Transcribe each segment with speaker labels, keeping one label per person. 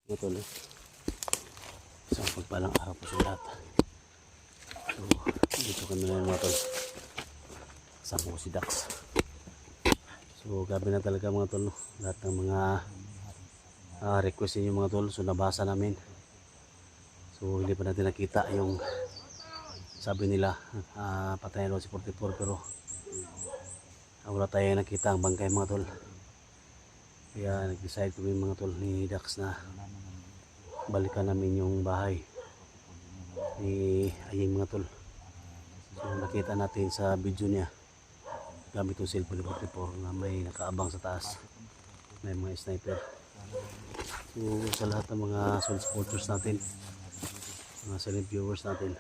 Speaker 1: Tol, isang pagpalang araw po sa lahat. So, dito kami na mga tol. Kasama ko si Dax. So, gabi na talaga mga tol. Lahat ng mga request niyo mga tol. So, nabasa namin. So, hindi pa natin nakita yung sabi nila patay daw si 44 pero wala tayo nakita ang bangkay mga tol. Kaya nag-decide kami mga tol ni Dax na balikan namin yung bahay ni Aying mga tol. So nakita natin sa video niya gamit yung cellphone 44 na may nakaabang sa taas, may mga sniper. So sa lahat ng mga solid supporters natin, mga silent viewers natin,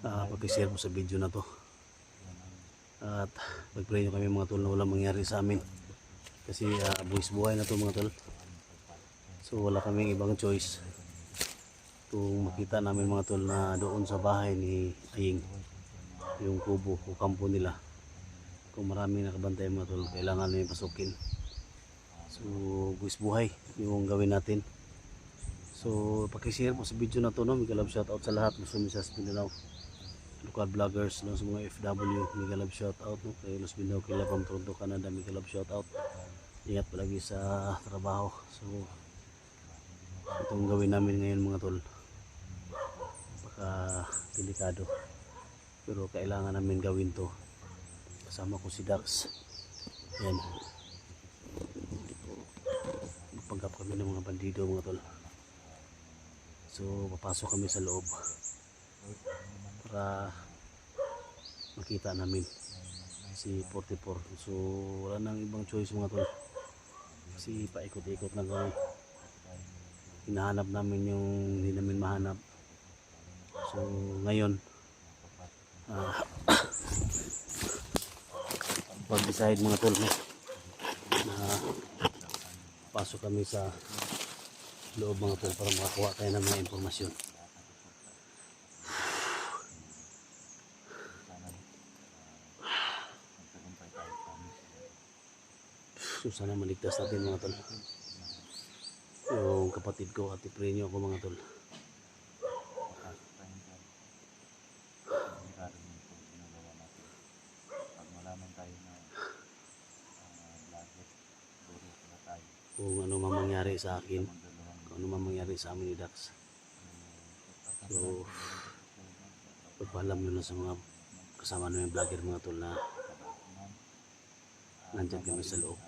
Speaker 1: pag-share mo sa video na to at pag-pray nyo kami mga tol na walang mangyari sa amin kasi buwis buhay na to mga tol. So wala kaming ibang choice kung makita namin mga tol na doon sa bahay ni Aying yung kubo o kampo nila, kung maraming nakabantay mga tol, kailangan namin pasukin. So buwis buhay yung gawin natin. So pakishare po sa video na to, no? Mega love shoutout sa lahat gusto nyo sa Mindanao, local vloggers, no? Sa mga FW, mega love shoutout, no? Kay Los Mindanao, kila from Toronto, Canada, mega love shoutout. Ingat palagi sa trabaho. So itong gawin namin ngayon mga tol, baka delikado pero kailangan namin gawin to. Kasama ko si Dax. Yan, magpanggap kami ng mga bandido mga tol. So papasok kami sa loob para makita namin si 44. So wala nang ibang choice mga tol kasi paikot-ikot na kami. Hinahanap namin yung hindi namin mahanap. So ngayon pag-decide mga tol na pasok kami sa loob mga tol para makakuha tayo ng mga impormasyon. So sana maligtas natin mga tol yung kapatid ko at i-pray nyo ako mga tol. Kung ano man mangyari sa akin, kung ano man mangyari sa amin ni Dax, so pagpaalam nyo na sa mga kasama namin vlogger mga tol na nandyan kami sa loob.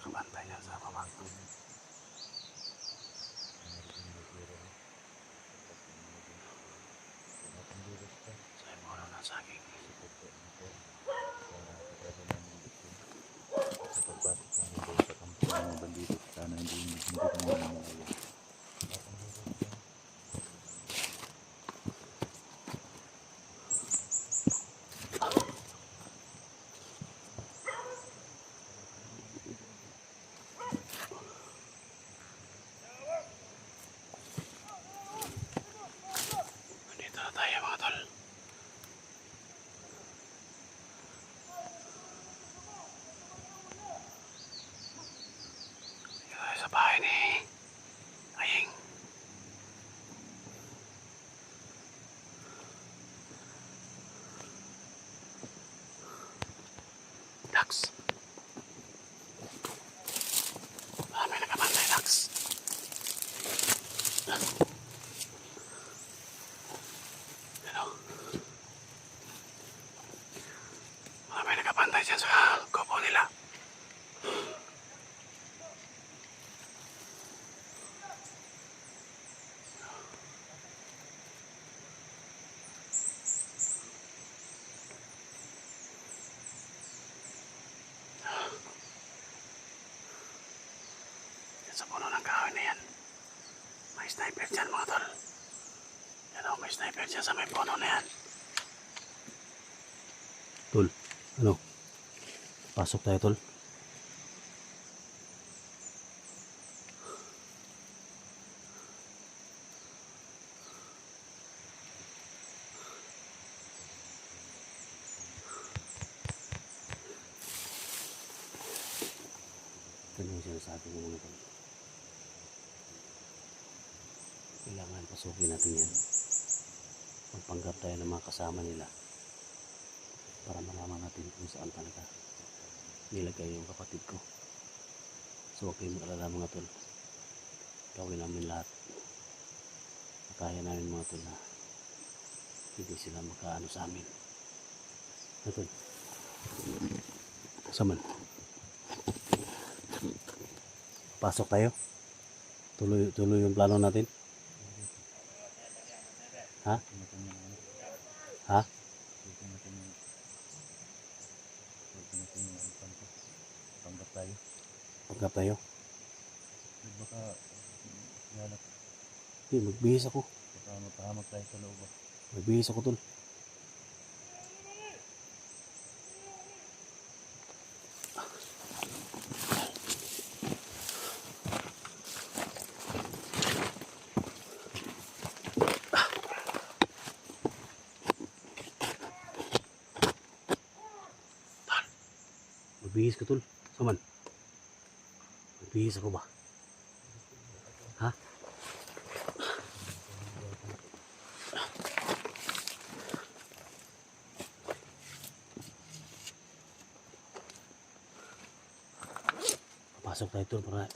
Speaker 1: Nakabantay niya sa baba. Sa'yo mo na sa akin. Dito na tayo mga tol. Dito tayo sa bahay ni Aying. Dax, may nakabantay Dax. Ano? May nakabantay dyan sa kubo nila. Yan sa puno ng kahoy na yan. May sniper dyan mga tol. Yan o, may sniper dyan sa may puno na yan. Tol, Ano? Pasok tayo tol. Ito yung sinasabi ko mga tol. Kailangan pasukin natin yan. Magpanggap tayo ng mga kasama nila para malaman natin kung saan talaga nilagay yung kapatid ko. So huwag kayong mag-alala mga tol. Gawin namin lahat. Kaya namin mga tol na hindi sila makaano sa amin. Ano tol? Saman. Pasok tayo. Tuloy yung plano natin. Ha? Ha?
Speaker 2: Panggap tayo.
Speaker 1: Pagkap tayo.
Speaker 2: Baka yalap.
Speaker 1: Hindi, magbihis ako.
Speaker 2: Baka mapahamak tayo sa loob.
Speaker 1: Magbihis ako tol. Magbihis ko tol. Saman. Magbihis ako ba? Ha? Pasok tayo tol para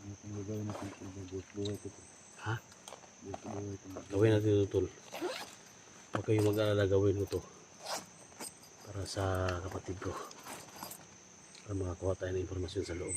Speaker 2: Ano kung gagawin natin sa buhay ko?
Speaker 1: ha?
Speaker 2: Buhay ko.
Speaker 1: Gawin natin ito tol. Huwag kayong mag-alala, gawin ko to para sa kapatid ko. Para makakuha tayo ng informasyon sa loob.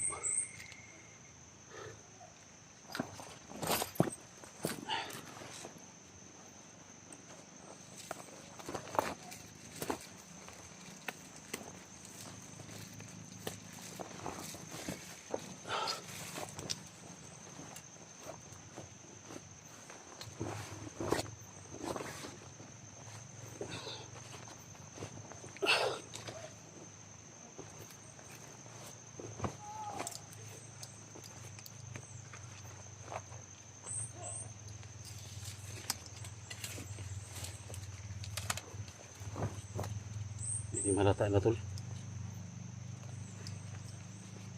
Speaker 1: Hindi malata na tol.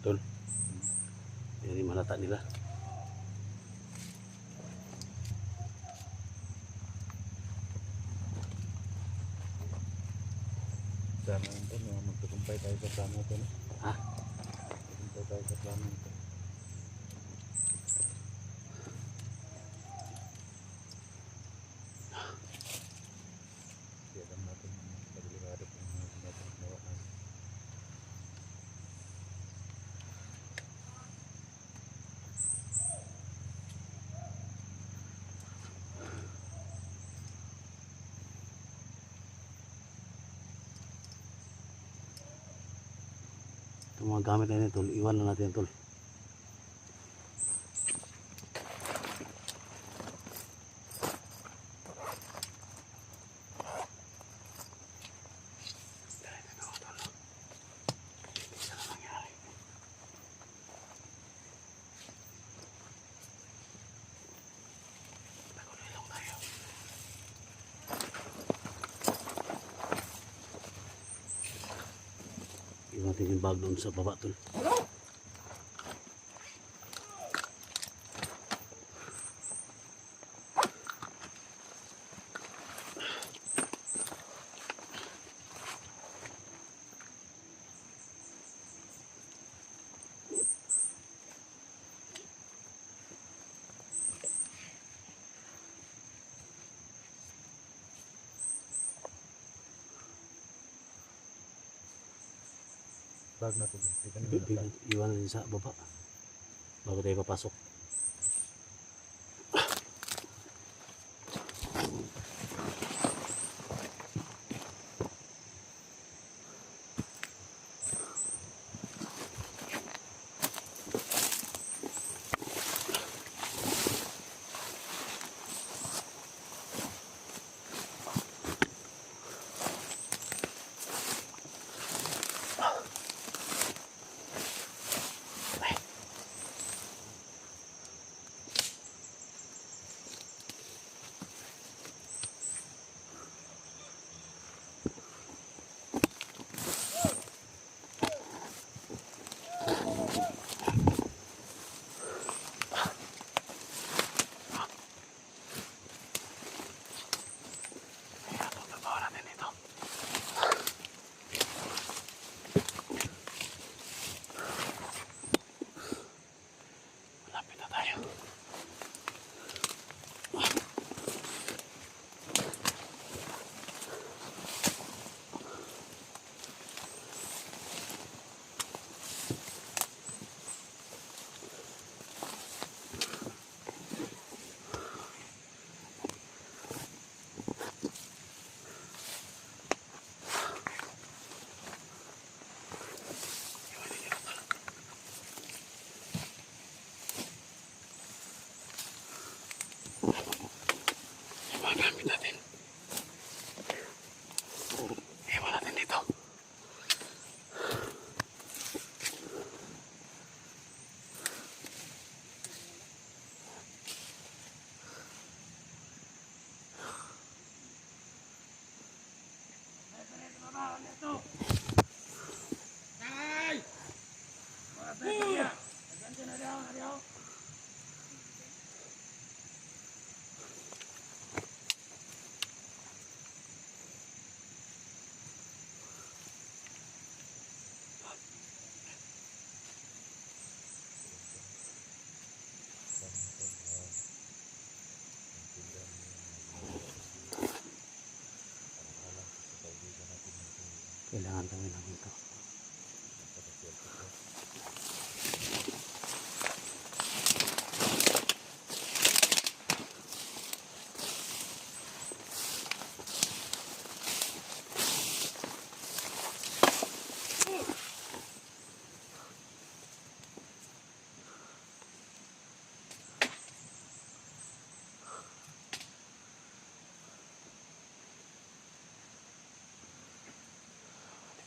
Speaker 1: Tol. Hindi malata nila.
Speaker 2: Sana ito, magtutumpay tayo sa plano ito.
Speaker 1: Ha?
Speaker 2: Magtutumpay tayo sa plano ito. Hindi alam natin yung pagligado kung ano natin ginawa natin.
Speaker 1: Itong mga gamit na yun tol, iwan na natin tol. Iwan natin yung bag doon sa baba tol.
Speaker 2: Bag na ito. Ito na
Speaker 1: Iwan natin sa baba bago tayo papasok. Kailangan kami ng ito.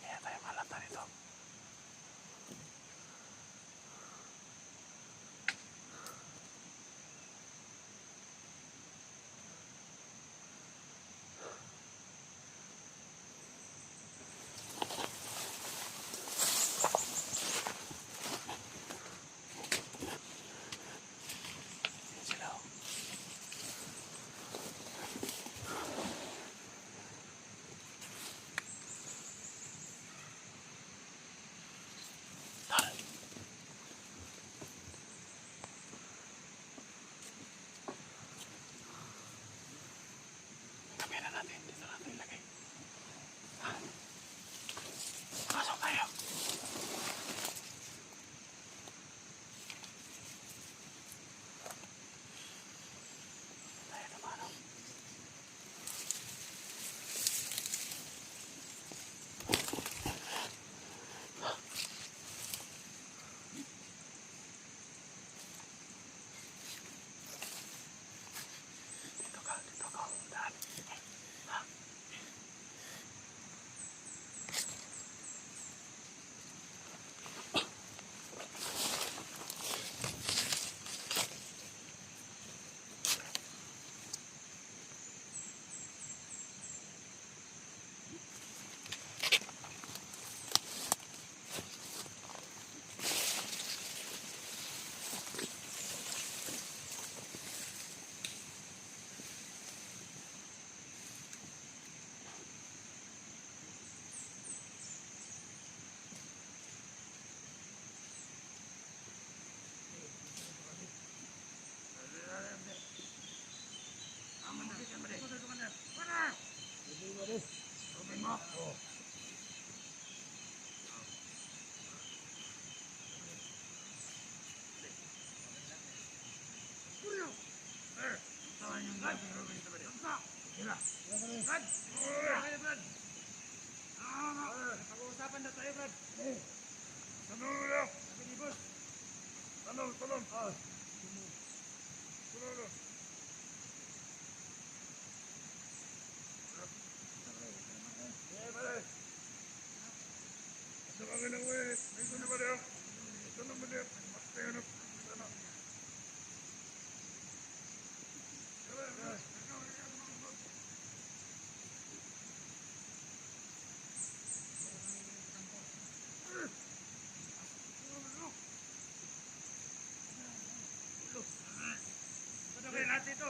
Speaker 1: Kaya tayo malata nito. Yan sila. Tara. Kamera natin. Dito natin ilagay. Pasok tayo. Tayo naman. Dito ka. Daan. Ha?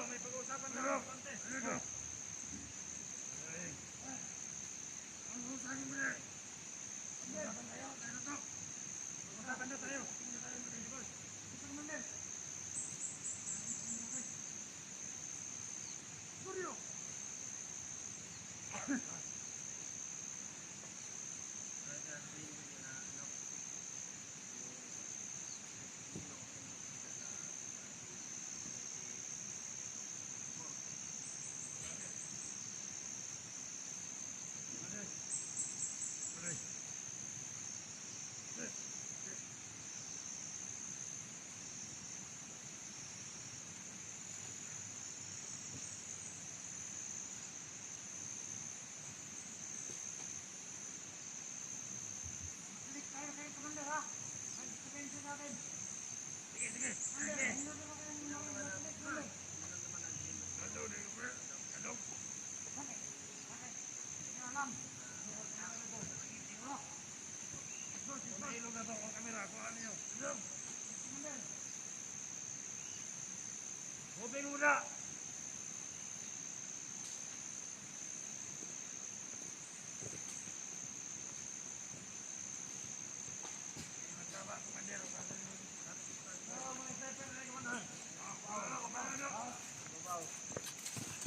Speaker 1: May pag-uusapan na konti. Pag-uusapan na tayo. Open muna.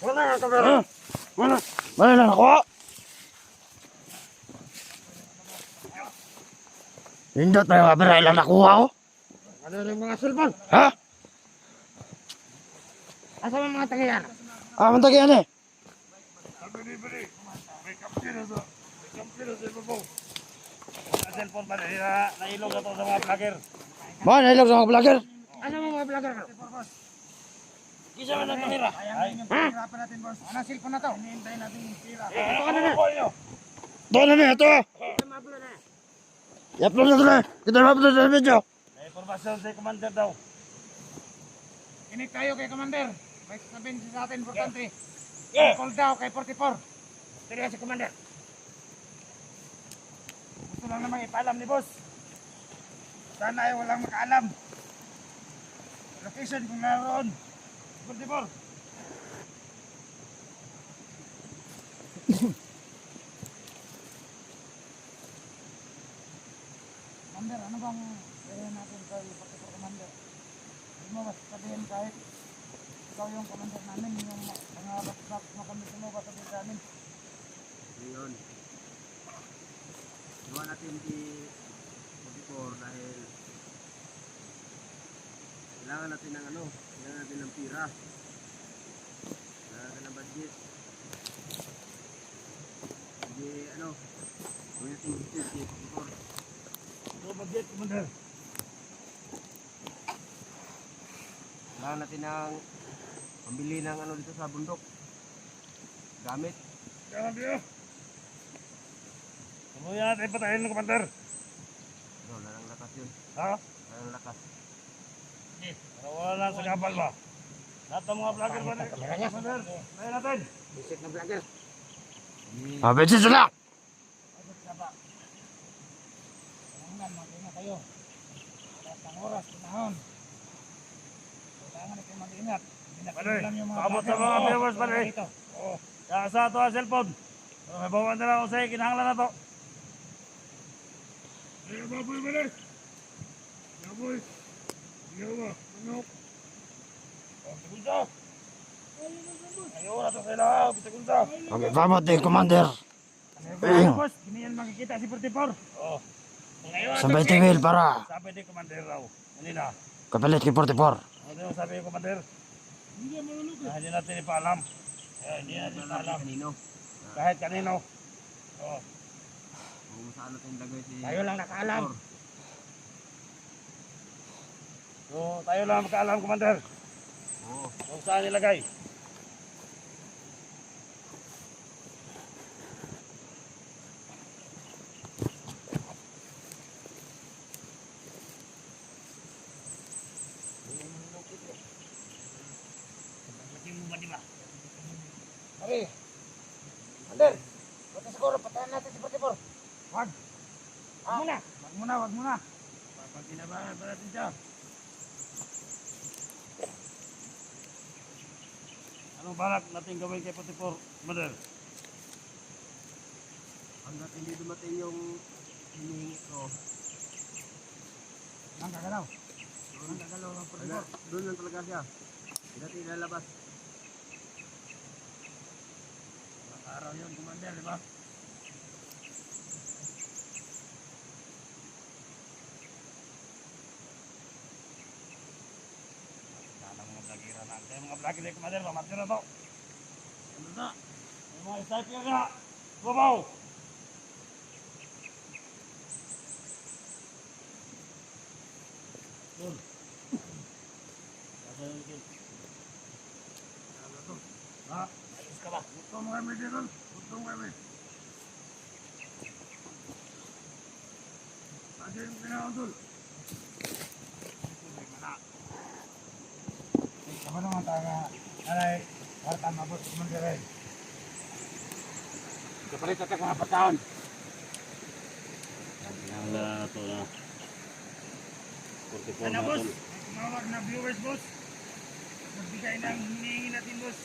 Speaker 1: Wala na kamera. Wala na ako.
Speaker 3: Nindot na yung abira ilang nakuha ko.
Speaker 4: Ano yung mga sulpon?
Speaker 3: Ha?
Speaker 4: Asa mo mga tagayan?
Speaker 3: Ah, mantag yan eh.
Speaker 2: Cellphone ba na nailog na to sa mga vlogger.
Speaker 3: Mga nahilog sa mga vlogger.
Speaker 4: Asa mo mga vlogger?
Speaker 2: Isa man ang kamera.
Speaker 4: Ha? Ano cellphone na to? Hinihintay natin yung tira.
Speaker 2: Ito ka na na.
Speaker 3: Doon na niya, ito.
Speaker 4: Mablo na.
Speaker 3: I-upload na ito na. Kita na upload na video.
Speaker 2: May informasyon sa commander daw.
Speaker 4: Inig tayo kay Commander. May sabihin siya sa atin for country.
Speaker 2: Yeah.
Speaker 4: Call daw kay 44. Tira si Commander. Gusto lang namang ipaalam ni boss. Sana ay walang makaalam. Location kung naroon. 44. Commander, ano bang gawin natin kay 44 Commander? Hindi mo mas sabihin kahit ikaw yung commander namin, yung mga back na kami sumubat sabihin sa amin.
Speaker 5: Ngayon, gawa natin si 44 dahil kailangan natin ng kailangan natin ng pira. Kailangan natin ng budget. Hindi, gawin natin budget si 44.
Speaker 2: So budget commander.
Speaker 5: Kailangan natin ng pambili ng dito sa bundok. Gamit.
Speaker 2: Grabe yun. Tuluyan natin patayin ng commander.
Speaker 5: Wala nang lakas yun.
Speaker 2: Ha?
Speaker 5: Wala nang lakas.
Speaker 2: Para wala lang sa kapal ba? Lahat ng mga vlogger ba na? Commander, tayo natin.
Speaker 4: Visit na vlogger.
Speaker 3: Ah, bensin sila.
Speaker 4: Agad ka ba? Kailangan mag-ingat kayo. Oras ng oras, pinahon. Kailangan na kayo mag-ingat.
Speaker 2: Pare, paabot sa mga viewers pare. Kaya sa ito ang cellphone. May bawan na lang ako sa'yo, kinahanglan na to. Ay, baboy pare. Baboy. Yawa, manok. Bitagunsa. Ayaw na to sila, bitagunsa.
Speaker 3: Okay, salamat din, Commander.
Speaker 4: Boss, hindi yan makikita si 44.
Speaker 2: Oh.
Speaker 3: Sabay tingil para
Speaker 2: Sabi ni Commander raw. Kanina.
Speaker 3: kapalit kay 44.
Speaker 2: Ano yung sabi ni Commander? Hindi natin ipaalam. Hindi natin ipaalam.
Speaker 5: Kanino?
Speaker 2: Kahit kanino. Oh.
Speaker 5: Kung saan natin lagay si
Speaker 4: Tayo lang nakaalam.
Speaker 5: 44.
Speaker 2: So, tayo lang makaalam, Commander.
Speaker 5: Oo.
Speaker 2: Kung saan nilagay.
Speaker 4: Pare, Commander, pati siguro patayan natin si 44. Wag. Wag muna. Wag muna, wag muna.
Speaker 2: Pag kinabahan pa natin siya. Anong balak natin gawin kay 44, Commander?
Speaker 5: Hanggat hindi dumating yung hinihingi ko,
Speaker 4: Ang gagalaw. Ang gagalaw ng 44.
Speaker 5: doon lang talaga siya. Hindi natin ilalabas.
Speaker 2: Araw yun, Commander, di ba? Sana mga vlogger natin. Mga vlogger ni Commander, mamatira to. Ano na? May mga sniper na. Babaw! Doon. Kasi yung kill. Ano to? Ha? Ayos ka ba? Gusto mo kami dito? Gusto mo kami? Lagi yung pinakadol.
Speaker 4: Ako naman tayo. Alay, warta mabot Commander eh.
Speaker 2: Kapalit natin mga pataon. Kinahanglan na ito na 44
Speaker 4: Ano
Speaker 2: na
Speaker 4: boss?
Speaker 2: ito.
Speaker 4: Tumawag na viewers boss. Magbigay ng hinihingi natin boss.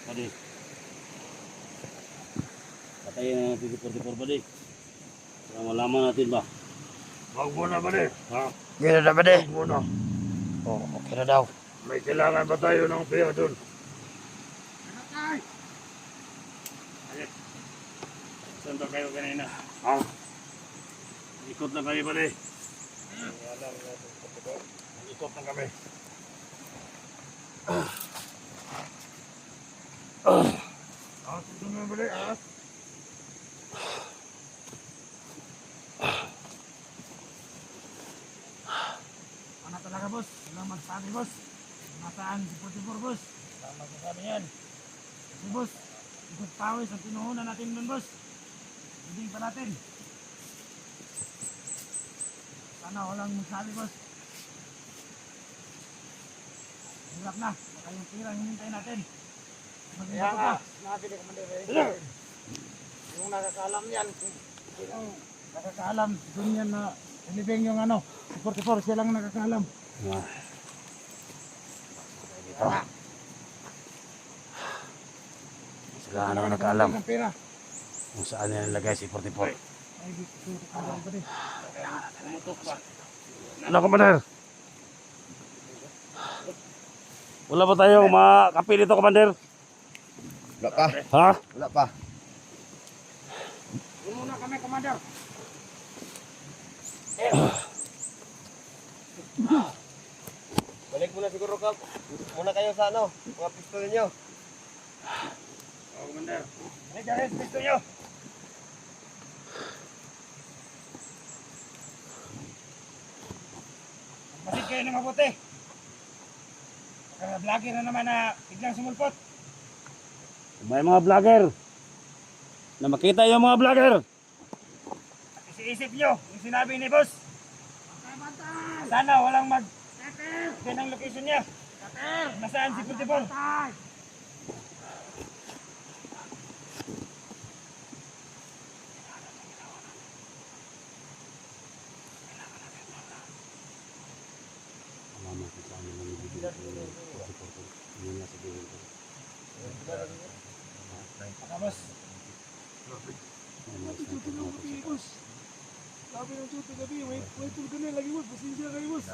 Speaker 2: Pwede. Patayin na natin si 44 ba di? Para malaman natin ba? Huwag muna ba di? Ha?
Speaker 3: Gano'n na ba di?
Speaker 2: Huwag muna.
Speaker 3: Oo, okay na daw.
Speaker 2: May kailangan ba tayo ng piya doon? Saan ba kayo kanina? Ha? Ikot na kayo pala eh. Ikot na kami. Ito na pala eh.
Speaker 4: Ano talaga boss? Walang magsabi boss. Nasaan si 44 boss?
Speaker 2: Walang magsasabi yan.
Speaker 4: Si boss, ikot pawis ang pinuhunan natin nun boss. Hindi pa natin. Sana walang magsabi boss. Hirap na. Baka yung pirang hinintay natin.
Speaker 5: Kaya nga, sinabi ni Commander eh. Yung nakakaalam yan,
Speaker 4: Yung nakakaalam, doon yan na sinibing yung ano, si 44, siya lang nakakaalam.
Speaker 1: Sila ano nakaalam
Speaker 4: Ang pera.
Speaker 1: kung saan niya nilagay si 44.
Speaker 4: Ay, gusto ko alam ba din.
Speaker 1: Ano, Commander? Wala ba tayong mga kape dito, Commander?
Speaker 5: wala pa,
Speaker 1: Ha?
Speaker 5: wala pa.
Speaker 4: Doon muna kami, Commander.
Speaker 5: Balik muna siguro ka. Muna kayo sa ano, mga pistol niyo.
Speaker 2: Oh, Commander.
Speaker 4: May garis, gusto nyo. Masid kayo na mabuti. Baka vlogger na naman na biglang sumulpot.
Speaker 1: May mga vlogger na makita yung mga vlogger.
Speaker 4: At isiisip nyo yung sinabi ni boss. Sana walang mag ng location niya. Nasaan si 44? Baka boss.
Speaker 2: Sabi ng chuti gabi, may tulga na lagi boss. Pasensya kayo boss.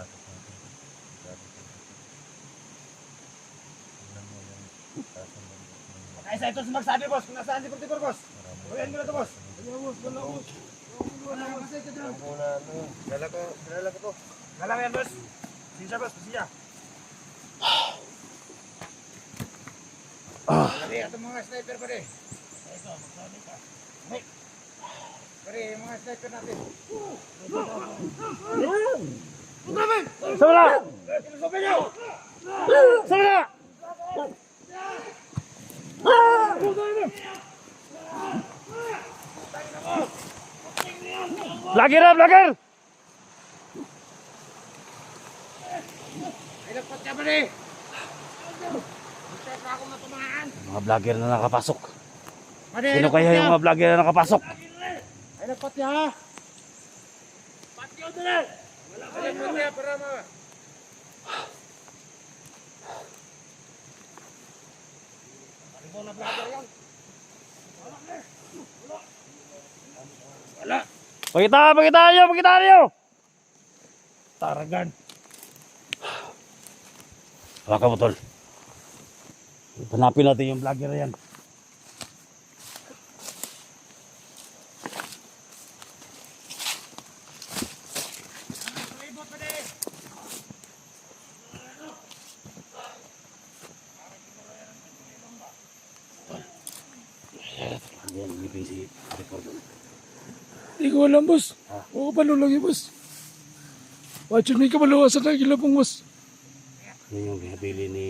Speaker 4: Baka isa ito magsabi boss kung nasaan si 44 boss. Kuyan mo na ito boss.
Speaker 2: Wala boss, wala boss.
Speaker 5: Muna ano, kilala ko to.
Speaker 4: Galang yan boss. Pasensya boss, pasensya. Pare, itong mga sniper pare. Ito, magsabi ka. Hey. Pare, yung mga sniper natin.
Speaker 1: Sama!
Speaker 4: Sinusobe nyo!
Speaker 1: Sama! Vlogger na, vlogger!
Speaker 4: Ay, nagpat ka pare! Muntik na akong natumaan.
Speaker 1: Mga vlogger na nakapasok.
Speaker 4: Pare,
Speaker 1: Sino kaya yung mga vlogger na nakapasok?
Speaker 4: ay, nagpat niya ha! Patyo doon eh! Ay, nagpat niya para ma... Paribo na vlogger yan.
Speaker 1: Pakita nyo!
Speaker 4: Taragan.
Speaker 1: Hawakan mo, tol. Hanapin natin yung vlogger na yan.
Speaker 4: Palibot pare!
Speaker 1: Yan, ngipin si record.
Speaker 2: Hindi ko alam boss. Oo, palo lagi boss. Wachan may kamalawa sa kagilapong boss.
Speaker 1: Yan yung hinabili ni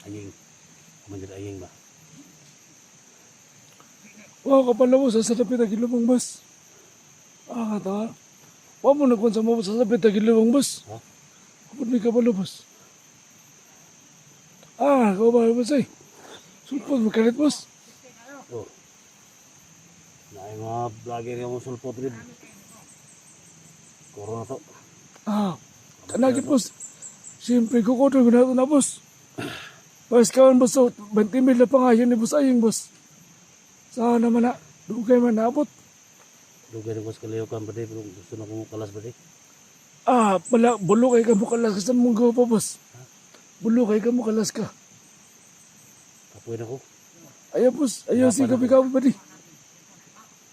Speaker 1: Aying. Commander Aying ba?
Speaker 2: Wow, kapalawa sa sarapit ang gilapong boss. Ah, kata. Wa mo nagkon sa mga sa sarapit ang gilapong boss.
Speaker 1: Ha?
Speaker 2: Kapag may kapalo boss. Ah, kau ba boss ay? Sulpot mo kalit boss.
Speaker 1: Oh. Na yung mga vlogger yung sulpot rin. Corona to.
Speaker 2: Ah, kanagit boss. Siyempre ko ko na ito na boss. Pas kawan boss, 20 mil na pangayon ni boss Aying boss. Saan naman na, dugay man naabot.
Speaker 1: Lugar yung mas kalayokan ba di? Pero gusto na kong kalas ba di?
Speaker 2: Ah, pala, bulo kay ka mo kalas ka sa munggo pa boss. Bulo kay ka mo kalas ka.
Speaker 1: Kapoy na ko.
Speaker 2: Ayaw boss, ayaw si kapi-kapi ba di?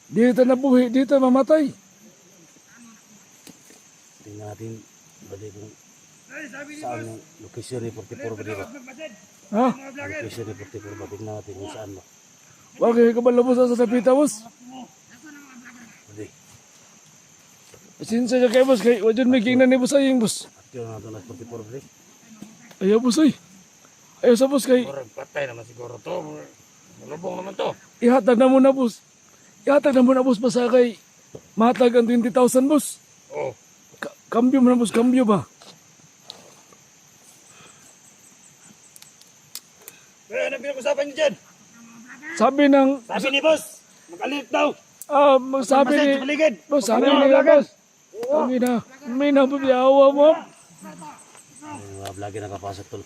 Speaker 2: Dito nabuhi, dito mamatay.
Speaker 1: Tingnan natin bali kung saan yung location ni 44 ba dito.
Speaker 2: Ha?
Speaker 1: Location ni 44 ba? Tingnan natin kung saan ba.
Speaker 2: Bakit ka ba labos sa sapita, boss?
Speaker 1: Bali.
Speaker 2: Pasensya ka kay boss, kay wajan may kingnan ni boss aying boss.
Speaker 1: At yun natin na 44 bali.
Speaker 2: Ayaw boss ay. Ayaw sa boss kay
Speaker 3: Murag patay naman siguro to. Malubong naman to.
Speaker 2: ihatag na muna boss. Ihatag na muna boss basta kay matag ang 20,000 boss.
Speaker 3: Oh.
Speaker 2: Kambyo mo na boss, kambyo ba?
Speaker 3: Eh, ano pinag-usapan niyo dyan?
Speaker 2: Sabi ng
Speaker 3: Sabi ni boss, mag-alit daw.
Speaker 2: sabi ni
Speaker 3: paligid.
Speaker 2: boss, sabi ni boss. Sabi na, may nababiyawa mo.
Speaker 1: Yung mga vlogger nakapasok tol.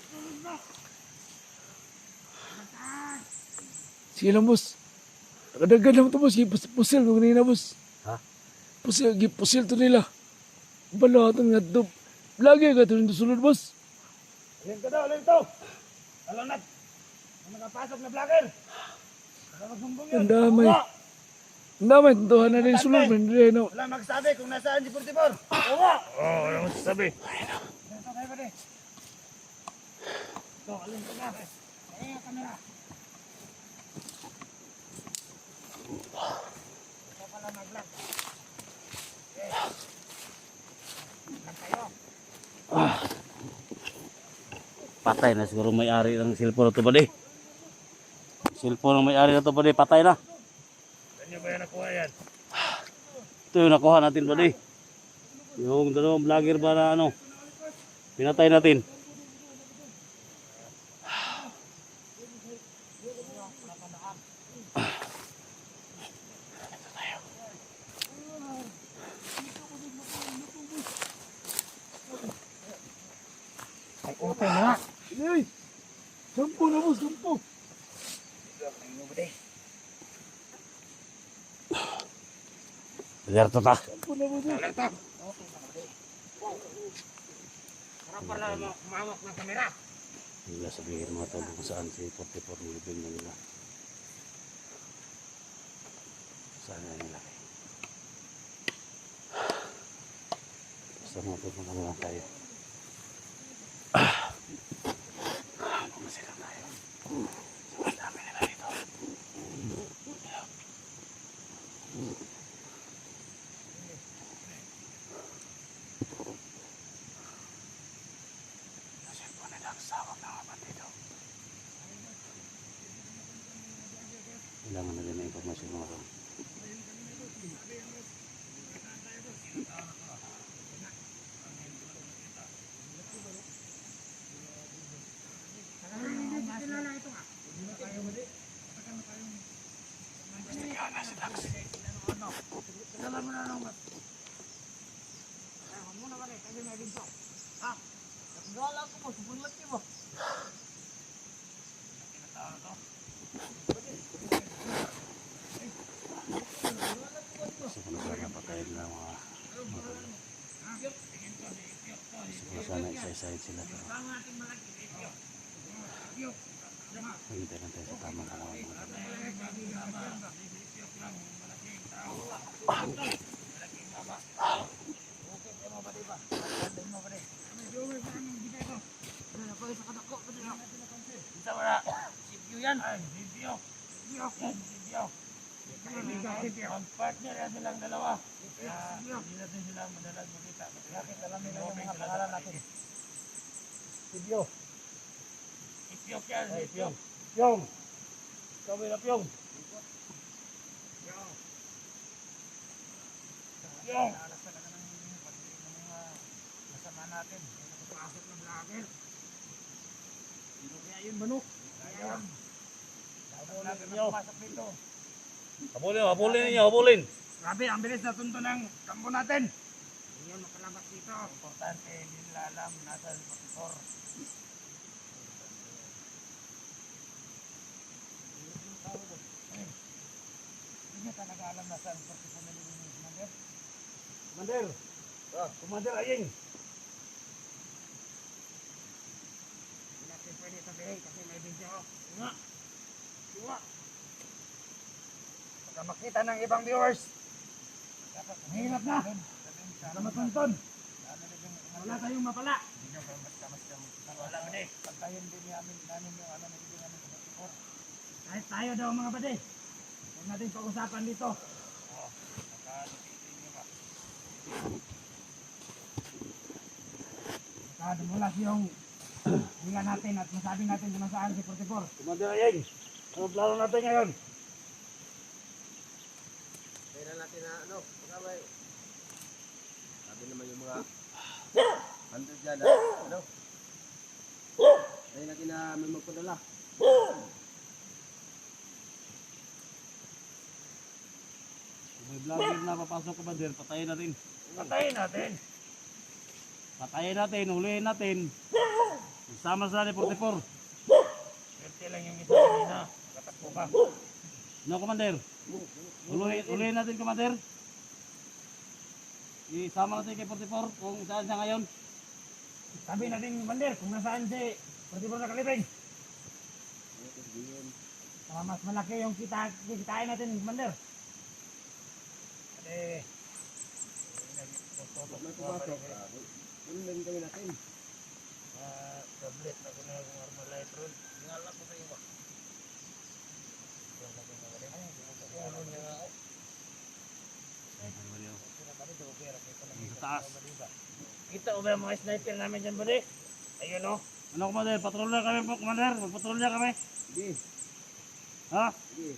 Speaker 2: Sige lang boss. Nakadagan lang ito boss, pusil mo kanina boss.
Speaker 1: Ha?
Speaker 2: Pusil to nila. Bala ito nga ito. Lagi ka ito nito sulod boss.
Speaker 3: Alin ka daw, alin to. Alam na. Ang nakapasok na vlogger. Nakapasumbong yun.
Speaker 2: Ang damay. Ang damay, tuntuhan na rin sulod. Hindi na.
Speaker 3: Wala magsabi kung nasaan si 44. Oo. Oo, wala magsasabi.
Speaker 5: Dito kayo ba di? Ito, alin ka na. Eh, kamera. Ito pala mag-vlog.
Speaker 1: Patay na siguro may-ari ng cellphone na ito bali. Cellphone ng may-ari na ito bali, patay na.
Speaker 3: Saan niyo ba yan nakuha yan?
Speaker 1: Ito yung nakuha natin bali. Yung dalawang vlogger ba na ano, pinatay natin.
Speaker 5: Ay, okay na.
Speaker 2: Ay, sampo na boss, sampo.
Speaker 1: Alerto ta.
Speaker 2: Sampo na boss.
Speaker 5: Para pala mawak ng kamera.
Speaker 1: Hindi sabihin mga tol kung saan si 44 nilibing na nila. Saan na nilagay. Basta mga tol, mga lang tayo. Masilang tayo. Ang dami nila dito. Kasi po na nagsawag ng mga dito. Kailangan na din na informasyon mga tol. Gusto ko na sana patayin ng mga gusto ko na sana isa-isahin sila pero hintay lang tayo sa tamang panahon mga tol.
Speaker 5: Sipyo yan. Ay, sipyo. Sipyo. Ang partner yan silang dalawa. Hindi natin sila madalas makita. Bakit alam nila yung mga pangalan natin? Sipyo. Sipyo yan. Sipyo. Pyong. Sabi na Pyong. Pyong. Alas talaga ng mga kasama natin. Pasok na vlogger. Sino kaya yun, Manok? Ayan. Habulin nyo. Pasok dito.
Speaker 1: Habulin ninyo, habulin!
Speaker 5: Grabe, ang bilis na tunto ng kampo natin. Hindi yan makalabas dito. Importante, hindi nila alam nasa 44. Hindi niya talaga alam nasa 44 na nilin ni Commander. Commander! Commander Aying! Hindi natin pwede sabihin kasi may video. Nga! Nga!
Speaker 3: Baka makita ng ibang viewers. Mahirap na. Para matuntun. Wala tayong mapala. Wala ba di? Pantayin din namin yung ano na video namin. Kahit tayo daw mga bade. Huwag natin pag-usapan dito. Dumulas yung hinga natin at masabi natin kung nasaan si 44.
Speaker 5: Commander Ayeng, anong plano natin ngayon?
Speaker 6: Kailan natin na ano, pagkaway. Sabi naman yung mga handod dyan, ano? Kaya natin na may magpadala.
Speaker 5: Kung may vlogger na papasok, Commander, patayin natin.
Speaker 3: Patayin natin.
Speaker 5: Patayin natin, hulihin natin. Sama sa ni 44.
Speaker 3: Swerte lang yung isa kanina. Nakatakbo pa.
Speaker 5: No, Commander? Hulihin natin, Commander. Isama natin kay 44 kung saan siya ngayon.
Speaker 3: Sabi natin, Commander, kung nasaan si 44 na kalibing. Mas malaki yung kitain natin, Commander. Kasi,
Speaker 6: May pumasok, unin kami natin.
Speaker 3: tablet na ko na yung Armalite ron. Ngala ko sa iba.
Speaker 5: Sa taas.
Speaker 3: Kita o ba yung mga sniper namin dyan ba di? Ayun o.
Speaker 5: Ano, Commander? Patrolya kami po, Commander. Magpatrolya kami.
Speaker 6: Sige,
Speaker 5: Ha?
Speaker 6: sige.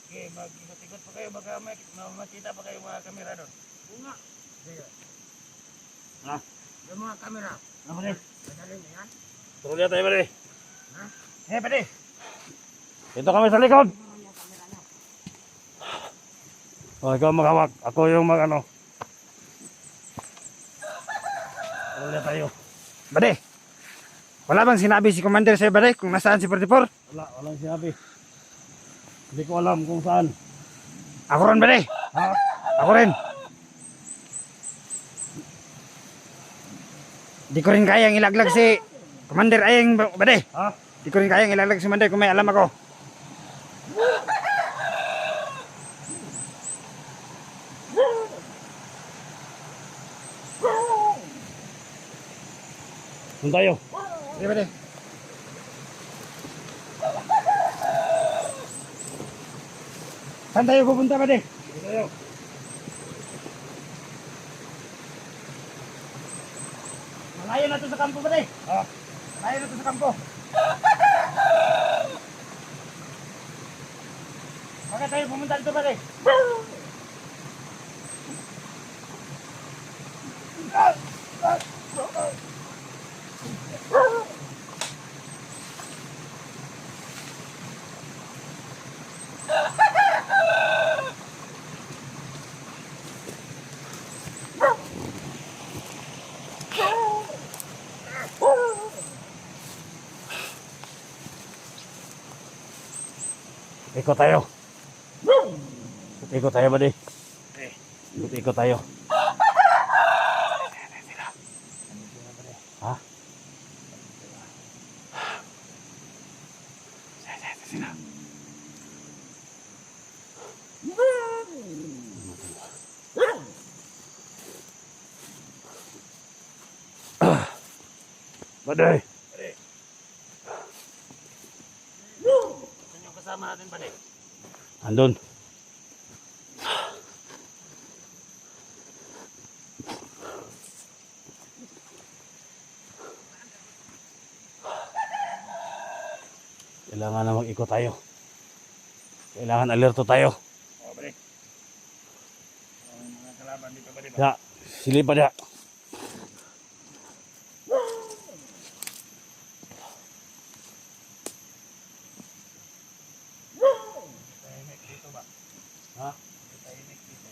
Speaker 3: Okay, mag-ikot-ikot pa kayo. Baka makita pa kayo mga kamera doon. Oo nga. Sige.
Speaker 5: Ha?
Speaker 3: Yung mga kamera.
Speaker 5: Ano, Commander?
Speaker 3: Madalin mo yan.
Speaker 5: Patrolya tayo, Commander.
Speaker 3: Eh, pwede.
Speaker 5: Dito kami sa likod. O, ikaw maghawak. Ako yung mag-ano. Patrolya tayo.
Speaker 3: Bade. Wala bang sinabi si Commander sa'yo, Bade, kung nasaan si 44?
Speaker 5: Walang sinabi. Hindi ko alam kung saan.
Speaker 3: Ako rin, Bade.
Speaker 5: Ha?
Speaker 3: Ako rin. Di ko rin kayang ilaglag si Commander Ayeng, Bade.
Speaker 5: Ha?
Speaker 3: Di ko rin kayang ilaglag si Commander kung may alam ako.
Speaker 5: Doon tayo.
Speaker 3: Sige, Bade. Saan tayo pupunta, Bade?
Speaker 5: Doon tayo.
Speaker 3: Malayo na to sa kampo, Bade.
Speaker 5: Ha?
Speaker 3: Malayo na to sa kampo. Bakit tayo pumunta dito, Bade?
Speaker 5: Ikot tayo. Ikot tayo, buddy. Ikot tayo. Ha? Sila. Buddy.
Speaker 3: Saan yung kasama natin, Bade?
Speaker 5: Andun. Kailangan na mag-ikot tayo. Kailangan alerto tayo.
Speaker 3: Oo, Bade. Ang mga kalaban dito, Bade ba?
Speaker 5: Ya, silip pa dia.
Speaker 3: Tahimik dito ba?
Speaker 5: Ha?
Speaker 3: Tahimik dito.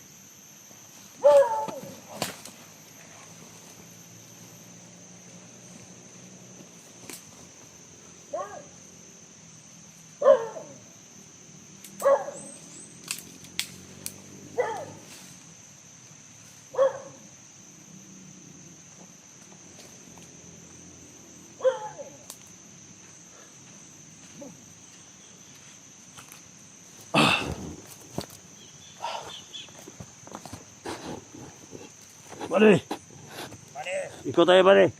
Speaker 1: Pare. Ikot tayo pare.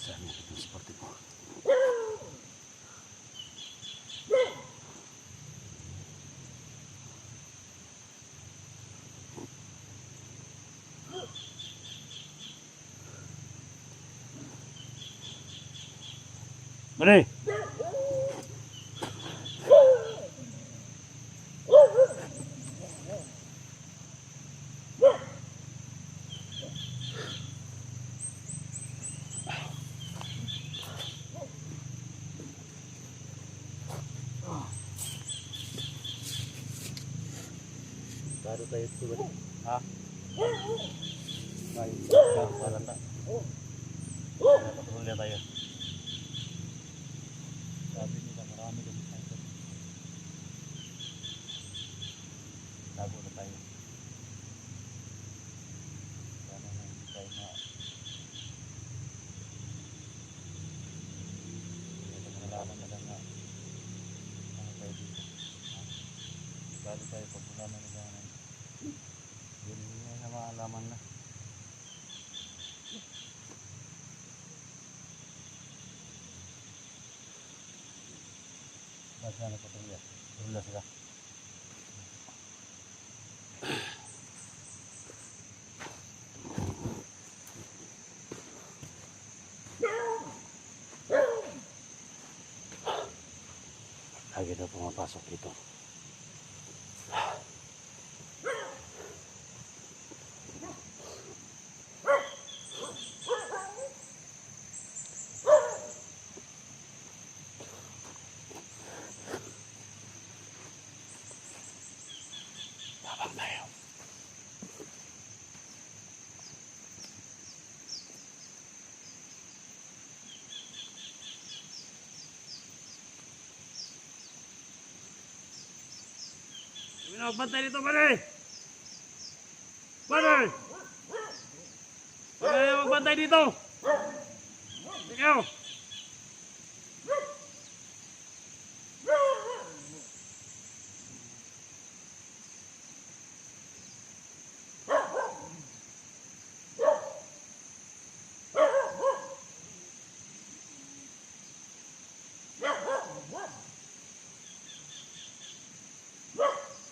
Speaker 1: Saan yung transporte ko? Pare. Baru tayo ito ba? Ha? Tayo. Salata. Patrolya tayo. Sabi nila marami kami tayo. Tago na tayo. Sana na hindi tayo na nalaman na lang na ano tayo dito. Bali tayo pag wala na nila na yun na maalaman na. Bakit na patulya? Patulya sila. Lagi na pumapasok dito. Tabang tayo. Magbantay dito, pare! Pare! Pare, magbantay dito! Ikaw!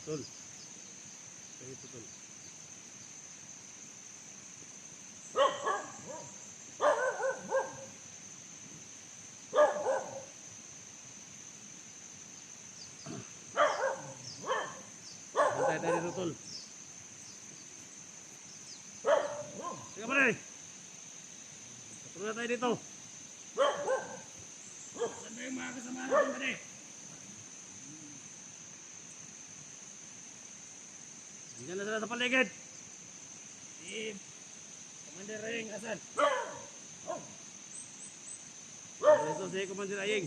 Speaker 1: Tol. Kayo ito, tol. Bantay tayo dito, tol. Sige, pare. Patulog tayo dito. Saan ba yung mga kasama natin, pare? Diyan na sila sa paligid. Si Commander Aying, asan? Ito si Commander Aying.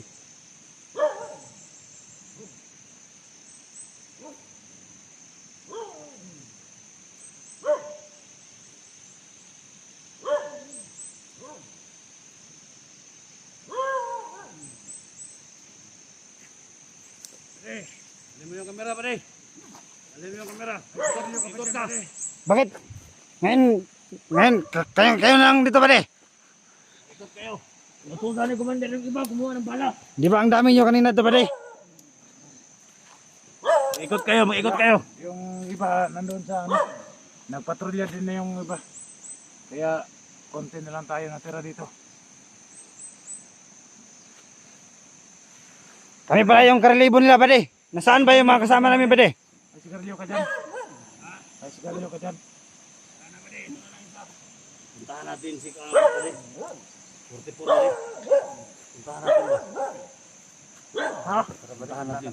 Speaker 1: Pare, alam mo yung kamera, pare. Alam mo yung kamera. Ikot ka.
Speaker 3: Bakit? Ngayon, kayo na lang dito pare.
Speaker 1: Ikot kayo. Natusan ni Commander yung iba, kumuha ng bala.
Speaker 3: Di ba ang dami nyo kanina to pare?
Speaker 1: Ikot kayo, mag-ikot kayo.
Speaker 2: Yung iba nandoon sa ano, nagpatrolya din na yung iba. Kaya konti na lang tayo natira dito.
Speaker 3: Kami pala yung karelibo nila pare. Nasaan ba yung mga kasama namin pare?
Speaker 2: Ay sigarilyo ka dyan. Ay sigarilyo ka dyan.
Speaker 1: Puntahan natin si Pare. 44 na rin. Puntahan natin ba?
Speaker 2: Ha?
Speaker 1: Para puntahan natin.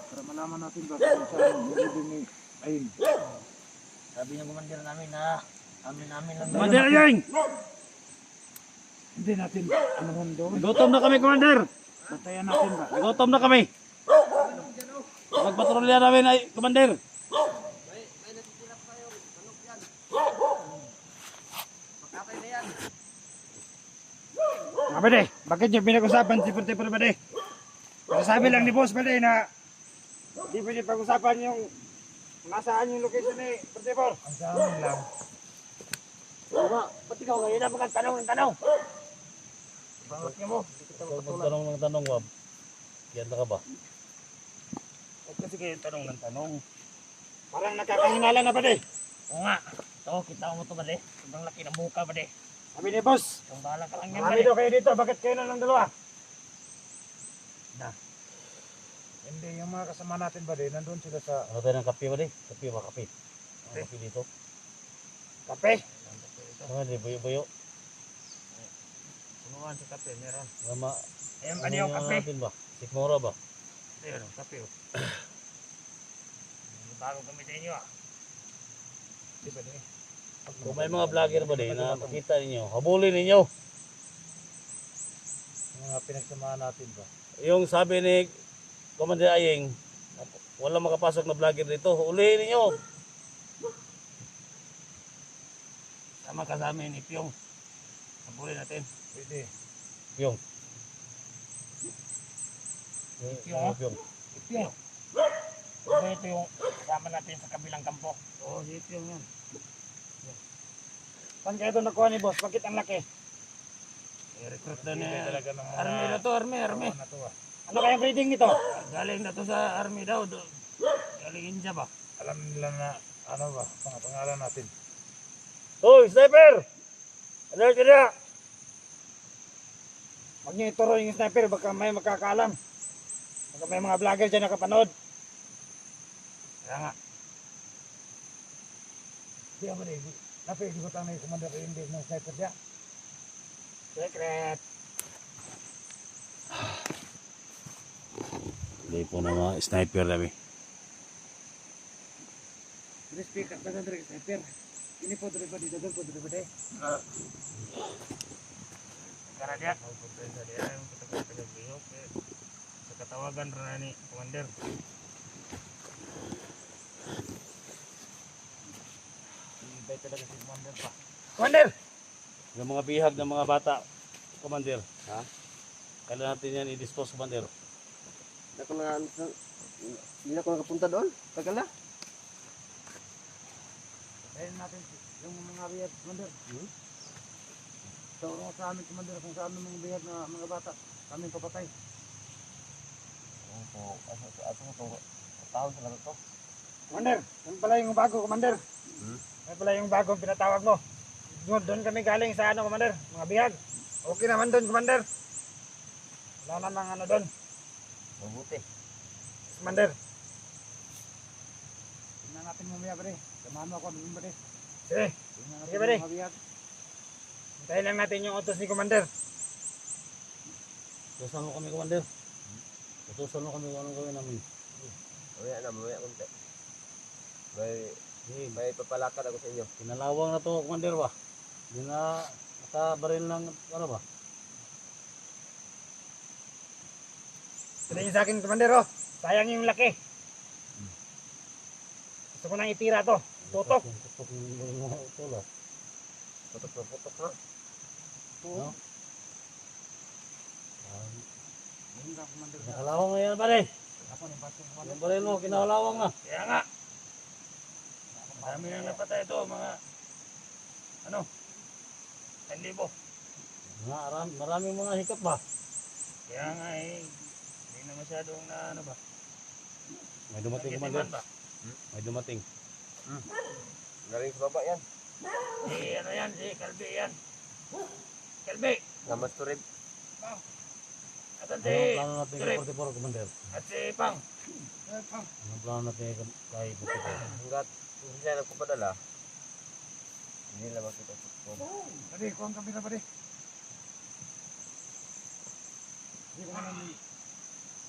Speaker 2: Para malaman natin ba kung saan nilibing ni Aying.
Speaker 1: Sabi ng commander namin na
Speaker 5: Amin-amin lang.
Speaker 3: Commander Ayeng!
Speaker 2: Hindi natin anuhan doon.
Speaker 3: Nagutom na kami, Commander!
Speaker 2: Batayan natin ba?
Speaker 3: Nagutom na kami! Magpatrolya namin ay, Commander!
Speaker 6: May natitira pa kayo. Manok yan. Makatay na yan.
Speaker 5: Mga bade, bakit nyo pinag-usapan si Porte Por bade? Sabi lang ni boss bade na hindi pwede pag-usapan yung nasaan yung location ni Porte Por. Ang sa amin lang.
Speaker 6: Diba? Pati ikaw ngayon na magtanong ng tanong.
Speaker 5: Bangot niyo mo.
Speaker 1: Magtanong ng tanong, Wab. Yan ka ba?
Speaker 5: Huwag kasi kayo tanong ng tanong. Parang nakakahinala na bade.
Speaker 6: Oo nga. Ito, kita mo ito ba de? Sobrang laki ng buka ba de?
Speaker 5: Sabi ni boss,
Speaker 6: Yung bahala ka lang yan ba
Speaker 5: marami
Speaker 6: de?
Speaker 5: daw kayo dito, bakit kayo na lang dalawa?
Speaker 2: Hindi, yung mga kasama natin ba din, nandun sila sa...
Speaker 1: Ano tayo ng kape ba, di? Kape ba, kape? Ano kape dito?
Speaker 5: Kape.
Speaker 1: Ano, di, buyo-buyo.
Speaker 6: Sunuan sa kape, meron.
Speaker 1: Mama,
Speaker 6: Ayun,
Speaker 1: ano
Speaker 6: kaniyong
Speaker 1: yung ano
Speaker 6: kape.
Speaker 1: natin ba? Sikmura ba?
Speaker 6: Ayun, kape oh. Bago gamitin nyo ah.
Speaker 5: Di ba de?
Speaker 1: Kung may mga vlogger ba, di, na makita ninyo, habulin ninyo.
Speaker 2: Mga pinagsamahan natin ba?
Speaker 1: Yung sabi ni Commander Ayeng, wala makapasok na vlogger dito, ulihin ninyo.
Speaker 6: Sama ka sa amin, Ipyong. Sabulin natin.
Speaker 2: Pwede.
Speaker 1: Yung.
Speaker 6: Yung,
Speaker 1: Yung.
Speaker 6: Ipyong. Ito, ito yung kasama natin sa kabilang kampo.
Speaker 5: Oo, si Ipyong yan. Saan kayo ito nakuha ni boss? Bakit ang laki?
Speaker 6: I-recruit na niya.
Speaker 5: Talaga ng mga...
Speaker 6: Army na to, army.
Speaker 5: Na to, ah. Ano kayang breeding nito?
Speaker 6: Galing na to sa army daw. Galing India ba?
Speaker 2: Alam nila na, ano ba, pangalan natin.
Speaker 1: Hoy, sniper! Ano ka na?
Speaker 5: Huwag niyo ituro yung sniper, baka may makakaalam. Baka may mga vlogger dyan nakapanood.
Speaker 6: Kaya nga.
Speaker 2: Di ba din, napili ko tanong yung commander hindi ng sniper siya.
Speaker 5: Secret.
Speaker 1: Hindi po na mga sniper namin.
Speaker 5: Speak up na dari sniper. Ini po dari ba dito po dari ba de?
Speaker 6: Karena dia. Sa dia yung taga-biyok. Sa katawagan rin na ni Commander. Ibay talaga si Commander pa.
Speaker 5: Commander!
Speaker 1: Yung mga bihag ng mga bata, Commander. Ha? Kailan natin yan i-dispose, Commander?
Speaker 6: Hindi na ako nakapunta doon. Tagal na.
Speaker 5: Tayin natin yung mga bihag, Commander. Tawag mo sa amin, Commander, kung saan ng mga bihag na mga bata. Kami papatay.
Speaker 6: Aso mo to. Tawag sa lahat to.
Speaker 5: Commander, yan pala yung bago, Commander. Yan pala yung bago pinatawag mo. Doon kami galing sa ano, Commander, mga bihag. Okay naman doon, Commander. Wala namang ano doon,
Speaker 6: Mabuti.
Speaker 5: Commander. Tingnan natin mamaya, pare. Samahan mo ako, doon, pare. Sige. Tingnan natin
Speaker 6: Sige, pare.
Speaker 5: yung mga bihag. Hintayin lang natin yung utos ni Commander.
Speaker 1: Tutusan mo kami, Commander. Tutusan mo kami kung anong gawin namin.
Speaker 6: Mamaya konti. May papalakad ako sa inyo.
Speaker 1: Kinalawang na to, Commander ba? Hindi na nakabaril ng ano ba?
Speaker 5: Tingnan sa akin, Commander, oh. Sayang yung laki. Gusto ko nang itira to. Tutok.
Speaker 1: Tutok yung mga utol ah.
Speaker 6: Putok na.
Speaker 1: No?
Speaker 5: Hindi, Commander.
Speaker 1: Nakalawang na yan, pare.
Speaker 5: Ako ni Pastor Commander.
Speaker 1: Yung baril mo, kinalawang na.
Speaker 6: Kaya nga. Marami nang napatay ito, mga ano? 1,000.
Speaker 1: Maraming mga hikap ba?
Speaker 6: Kaya nga hindi na masyadong na ano ba?
Speaker 1: May dumating, Commander. May dumating.
Speaker 6: Galing sa baba yan. Ano yan, si Kalbi yan. Kalbi! Namas to rin. Asan si
Speaker 1: Anong plano natin
Speaker 6: Turip?
Speaker 1: kay 44, Commander?
Speaker 6: At si Pang.
Speaker 1: Anong plano natin kay 44?
Speaker 6: Hanggat hindi siya nagpapadala, hindi lang makita sa phone.
Speaker 5: Pare, kuha kami na, pare. Hindi ko naman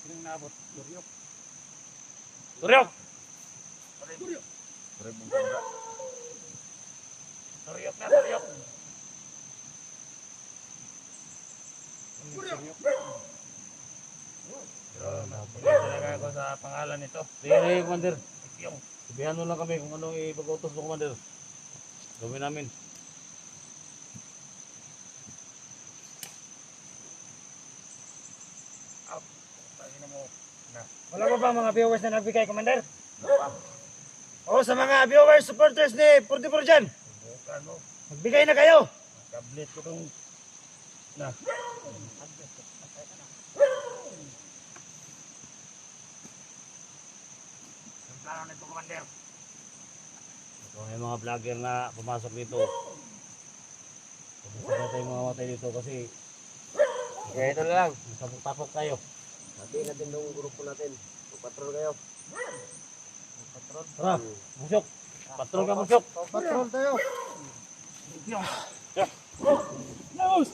Speaker 5: pinang naabot. Duryok.
Speaker 6: Turyok! Turyok! Turyok mong kabra.
Speaker 5: Turyok na, turyok. Pero talaga ako sa pangalan nito.
Speaker 1: Sige, Commander.
Speaker 5: Ipyong.
Speaker 1: Sabihan mo lang kami kung anong ipag-utos mo, Commander. Gawin namin.
Speaker 5: Pagin mo.
Speaker 3: Wala mo ba mga viewers na nagbigay, Commander? O sa mga viewers, supporters ni 44 dyan,
Speaker 5: Bukan mo.
Speaker 3: magbigay na kayo.
Speaker 5: Tablet ko tong... Na. Ang plano nito, Commander.
Speaker 1: Ito may mga vlogger na pumasok dito. Sabay tayong mga matay dito kasi
Speaker 6: Kaya ito na lang.
Speaker 1: tapok-tapok tayo.
Speaker 6: Sabihin natin ng grupo natin. Patrol kayo.
Speaker 1: Tara, Musyok. Patrol ka, Musyok.
Speaker 3: Patrol tayo.
Speaker 2: Nabos!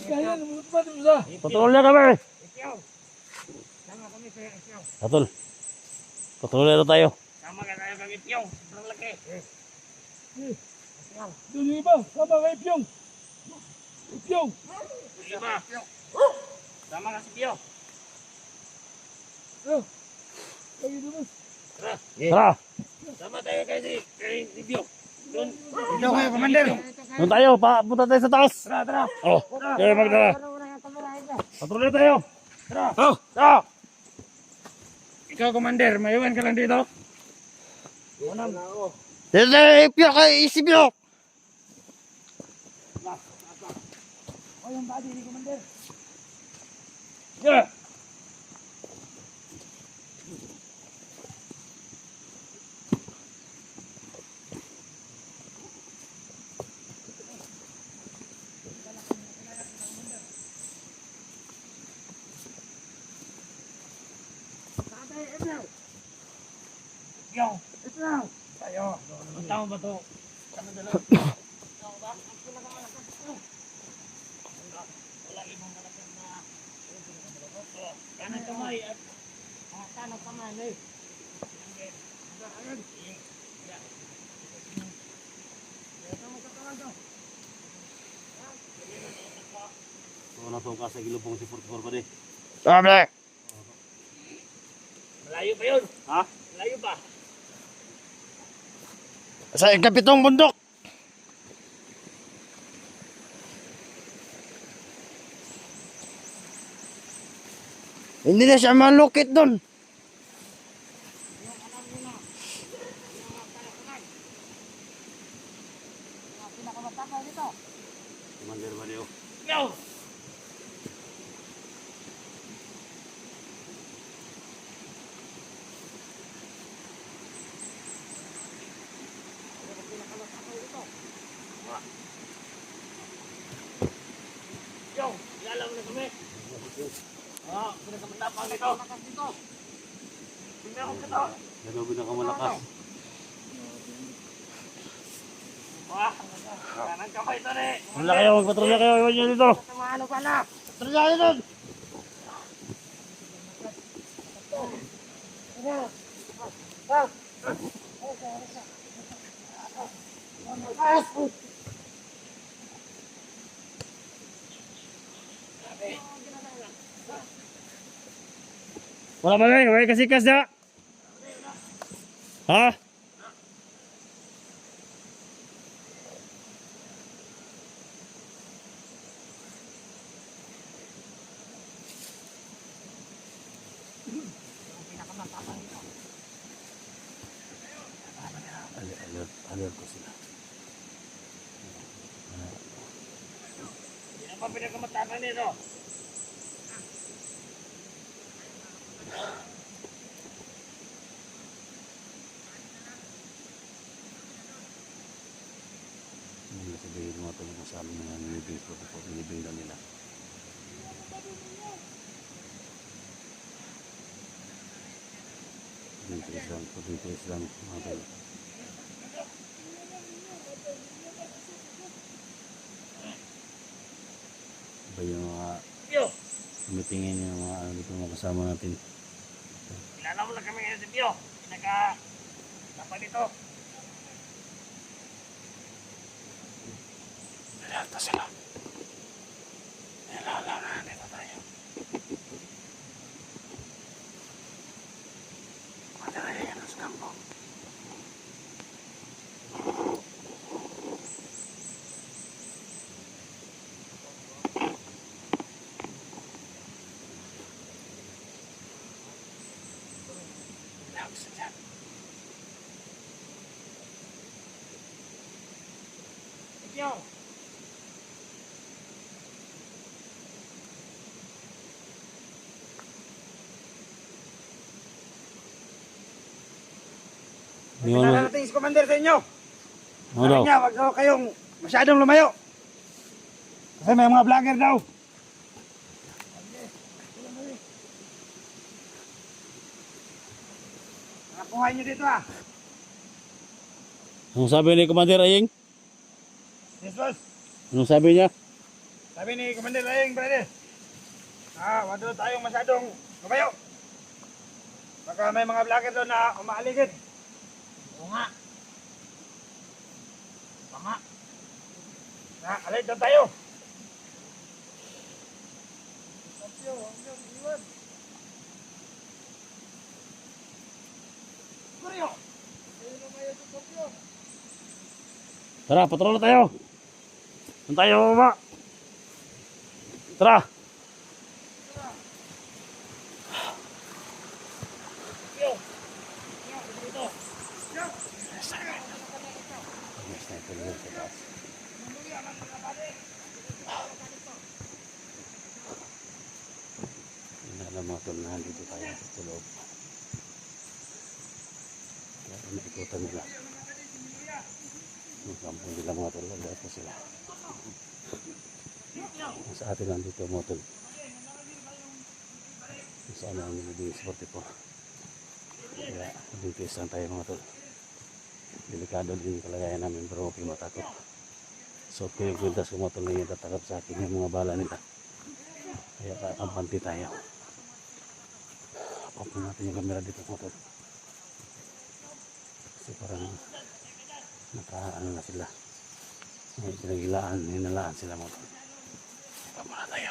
Speaker 2: Kaya naman ba ito sa?
Speaker 1: Patrol na kami.
Speaker 5: Ipyong. Sama kami sa Ipyong.
Speaker 1: Patol. Patrolero tayo.
Speaker 5: Sama ka tayo kang Ipyong. Sobrang laki.
Speaker 2: Doon yung iba, sama kay Pyong. Pyong!
Speaker 5: Iba. Sama ka si Pio.
Speaker 2: Lagi na boss.
Speaker 1: Tara,
Speaker 5: Sama tayo kay Pio. Doon.
Speaker 3: Ito kayo, Commander.
Speaker 1: doon tayo. Punta tayo sa taas.
Speaker 5: Tara, tara.
Speaker 1: Oh, kaya magdala. Patrolero tayo.
Speaker 5: Tara.
Speaker 1: Oh, tara.
Speaker 5: Ikaw, Commander, maiwan ka lang dito.
Speaker 1: Ipyo kay Isipyo.
Speaker 3: O yung body ni Commander.
Speaker 5: Yeah. Yo. Ito na. Tayo. Ang tao ba to? Ano dala? Tao ba? Ang pinakamalakas ko. Wala ibang malakas na. Kanang kamay at kanang kamay eh.
Speaker 1: So, nasuka sa gilubong si 44 pa di.
Speaker 5: Malayo pa yun.
Speaker 1: Ha?
Speaker 5: Malayo pa.
Speaker 3: Sa ikapitong bundok. Hindi na siya malukit doon.
Speaker 1: Commander ba niyo?
Speaker 5: Yo. Yo, ilalam na kami. Pinakamatapang dito. Tingnan ko ito.
Speaker 1: Yan ang pinakamalakas.
Speaker 5: Wah, kanang kamay ito rin.
Speaker 1: Wala kayo, magpatrolya kayo. Iwan nyo dito.
Speaker 5: Ano pa na?
Speaker 1: Patrolya kayo doon. Wala ba kayo? Wala kasi kas na. Ha? Alert ko sila.
Speaker 5: Yan pa pinakamatapang nito.
Speaker 1: Hindi sabihin mo ito kung saan mga nilibing ko po, nilibing lang nila. Dito lang, mga talo. Iba yung mga
Speaker 5: Pio,
Speaker 1: tumitingin yung mga ano dito mga kasama natin.
Speaker 5: kilala mo lang kami ngayon si Pio. Tapang dito.
Speaker 1: Yata sila. Nilala na dito tayo. Madalay yan sa kampo. Relax na dyan.
Speaker 3: Yo!
Speaker 1: Di mo naman.
Speaker 3: Nakarating si Commander sa inyo.
Speaker 1: Ano daw?
Speaker 3: Sabi niya, wag daw kayong masyadong lumayo. Kasi may mga vlogger daw. Nakakuha niyo dito ah.
Speaker 1: Anong sabi ni Commander Aying?
Speaker 3: Yes, boss.
Speaker 1: Anong sabi niya?
Speaker 3: Sabi ni Commander Laying, brother. Wag daw tayong masyadong lumayo. Baka may mga vlogger daw na umaaligid. Oo nga. Tama. Alig daw tayo.
Speaker 1: Tara, patrol na tayo. Saan tayo baba? Tara. Alam mo ito na dito tayo sa loob. Kaya naikutan nila. Yung kampo nila mga tol, lahat na sila. Sa atin lang dito mga tol. Saan ang naging sporty po. Kaya dito isang tayo mga tol. Delikado din yung kalagayan namin pero huwag kayong matakot. Suot ko yung kwintas ko mga tol na yung tatakap sa akin yung mga bala nila. Kaya kakampanti tayo. Pop natin yung camera dito mga tol. Kasi parang nakaano na sila. May pinagilaan, hinalaan sila mga tol. Ito muna tayo.